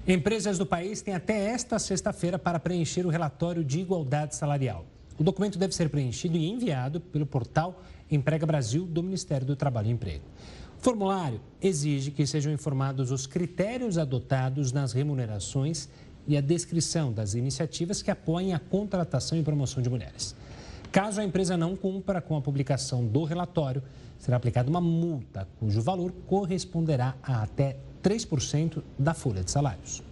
Empresas do país têm até esta sexta-feira para preencher o relatório de igualdade salarial. O documento deve ser preenchido e enviado pelo portal Emprega Brasil do Ministério do Trabalho e Emprego. O formulário exige que sejam informados os critérios adotados nas remunerações e a descrição das iniciativas que apoiem a contratação e promoção de mulheres. Caso a empresa não cumpra com a publicação do relatório, será aplicada uma multa, cujo valor corresponderá a até 3% da folha de salários.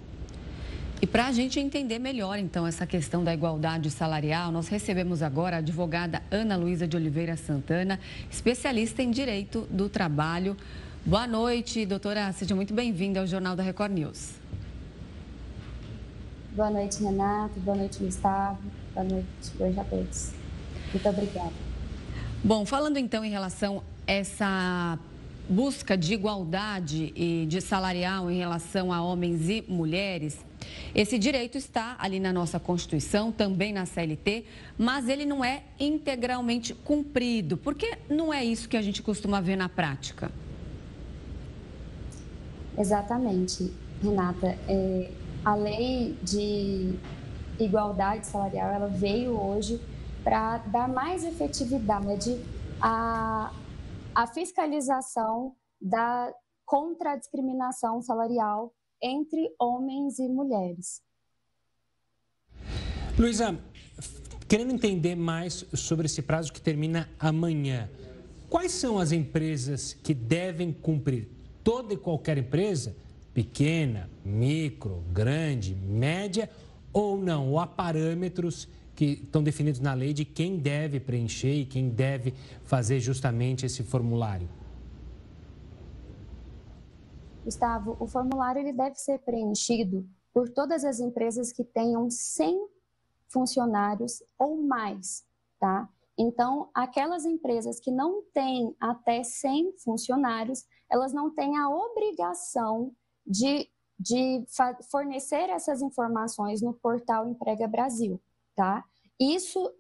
E para a gente entender melhor, então, essa questão da igualdade salarial, nós recebemos agora a advogada Ana Luísa de Oliveira Santana, especialista em Direito do Trabalho. Boa noite, doutora. Seja muito bem-vinda ao Jornal da Record News. Boa noite, Renato. Boa noite, Gustavo. Boa noite, hoje a todos. Muito obrigada. Bom, falando então em relação a essa busca de igualdade e de salarial em relação a homens e mulheres, esse direito está ali na nossa Constituição, também na CLT, mas ele não é integralmente cumprido. Por que não é isso que a gente costuma ver na prática? Exatamente, Renata. A lei de igualdade salarial, ela veio hoje para dar mais efetividade à fiscalização contra a discriminação salarial entre homens e mulheres. Luísa, querendo entender mais sobre esse prazo que termina amanhã, quais são as empresas que devem cumprir? Toda e qualquer empresa, pequena, micro, grande, média ou não? Ou há parâmetros que estão definidos na lei de quem deve preencher e quem deve fazer justamente esse formulário? Gustavo, o formulário ele deve ser preenchido por todas as empresas que tenham 100 funcionários ou mais, tá? Então, aquelas empresas que não têm até 100 funcionários, elas não têm a obrigação de fornecer essas informações no portal Emprega Brasil, tá? Isso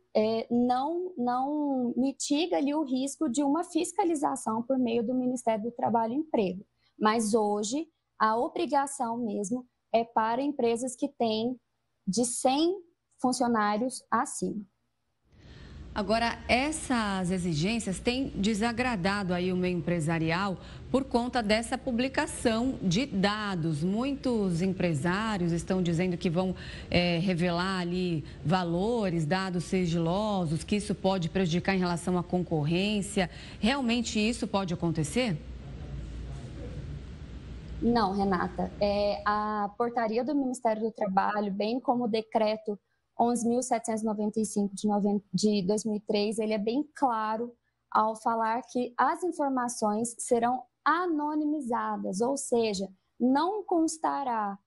não mitiga ali o risco de uma fiscalização por meio do Ministério do Trabalho e Emprego. Mas hoje, a obrigação mesmo é para empresas que têm de 100 funcionários acima. Agora, essas exigências têm desagradado aí o meio empresarial por conta dessa publicação de dados. Muitos empresários estão dizendo que vão revelar ali valores, dados sigilosos, que isso pode prejudicar em relação à concorrência. Realmente isso pode acontecer? Não, Renata. A portaria do Ministério do Trabalho, bem como o decreto 11.795 de 2003, ele é bem claro ao falar que as informações serão anonimizadas, ou seja, não constará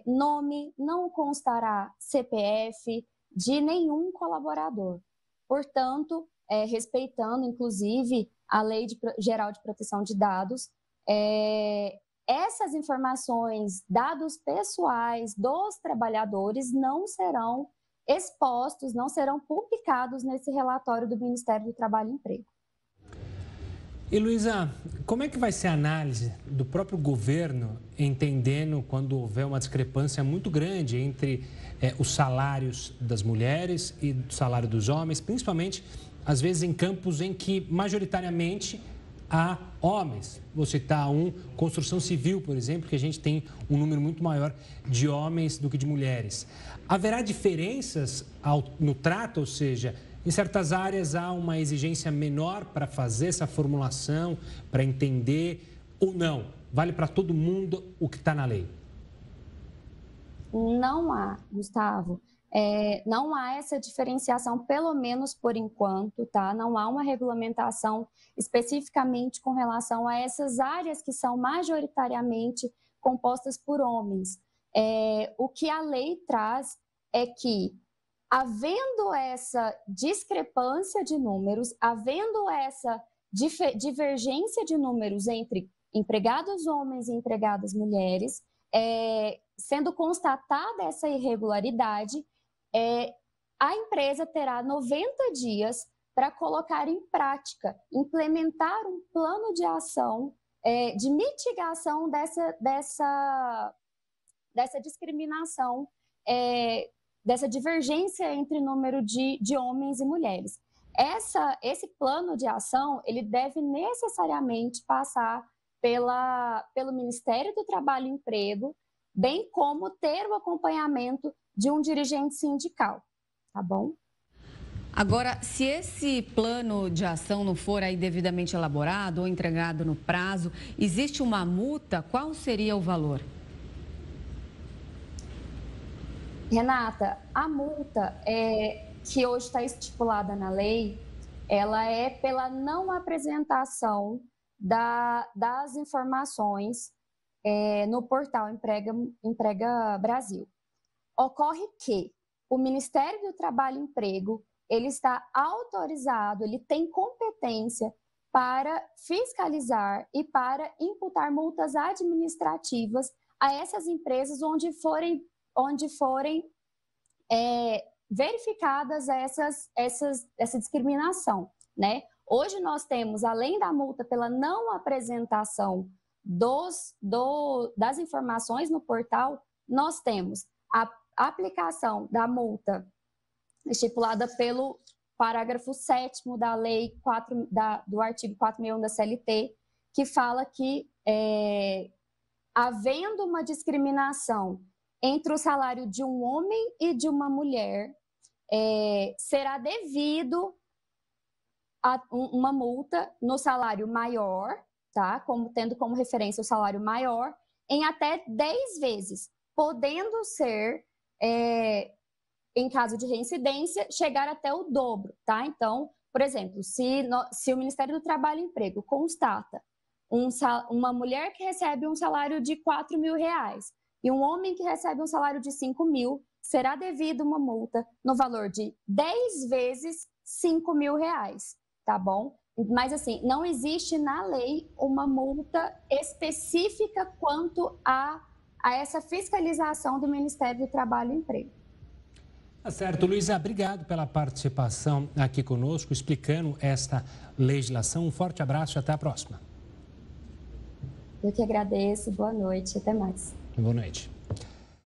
nome, não constará CPF de nenhum colaborador. Portanto, respeitando, inclusive, a Lei Geral de Proteção de Dados, essas informações, dados pessoais dos trabalhadores não serão expostos, não serão publicados nesse relatório do Ministério do Trabalho e Emprego. E, Luísa, como é que vai ser a análise do próprio governo, entendendo quando houver uma discrepância muito grande entre os salários das mulheres e o salário dos homens, principalmente, às vezes, em campos em que, majoritariamente, há homens. Vou citar construção civil, por exemplo, que a gente tem um número muito maior de homens do que de mulheres. Haverá diferenças no trato, ou seja, em certas áreas há uma exigência menor para fazer essa formulação, para entender ou não? Vale para todo mundo o que está na lei? Não há, Gustavo. Não há essa diferenciação, pelo menos por enquanto, tá? Não há uma regulamentação especificamente com relação a essas áreas que são majoritariamente compostas por homens. O que a lei traz é que, havendo essa discrepância de números, havendo essa divergência de números entre empregados homens e empregadas mulheres, sendo constatada essa irregularidade, a empresa terá 90 dias para colocar em prática, implementar um plano de ação de mitigação dessa discriminação, dessa divergência entre o número de homens e mulheres. Esse plano de ação, ele deve necessariamente passar pelo Ministério do Trabalho e Emprego, bem como ter o acompanhamento de um dirigente sindical, tá bom? Agora, se esse plano de ação não for aí devidamente elaborado ou entregado no prazo, existe uma multa? Qual seria o valor? Renata, a multa que hoje está estipulada na lei, ela é pela não apresentação das informações no portal Emprega Brasil. Ocorre que o Ministério do Trabalho e Emprego, ele está autorizado, ele tem competência para fiscalizar e para imputar multas administrativas a essas empresas onde forem verificadas essa discriminação, né? Hoje nós temos, além da multa pela não apresentação das informações no portal, nós temos a aplicação da multa estipulada pelo parágrafo 7º da lei do artigo 461 da CLT, que fala que, havendo uma discriminação entre o salário de um homem e de uma mulher, será devido a uma multa no salário maior, tá? Tendo como referência o salário maior, em até 10 vezes, podendo ser, em caso de reincidência, chegar até o dobro, tá? Então, por exemplo, se o Ministério do Trabalho e Emprego constata uma mulher que recebe um salário de R$4.000 e um homem que recebe um salário de R$5.000, será devida uma multa no valor de 10 vezes R$5.000, tá bom? Mas, assim, não existe na lei uma multa específica quanto a essa fiscalização do Ministério do Trabalho e Emprego. Tá certo, Luísa, obrigado pela participação aqui conosco, explicando esta legislação. Um forte abraço e até a próxima. Eu que agradeço, boa noite, até mais. Boa noite.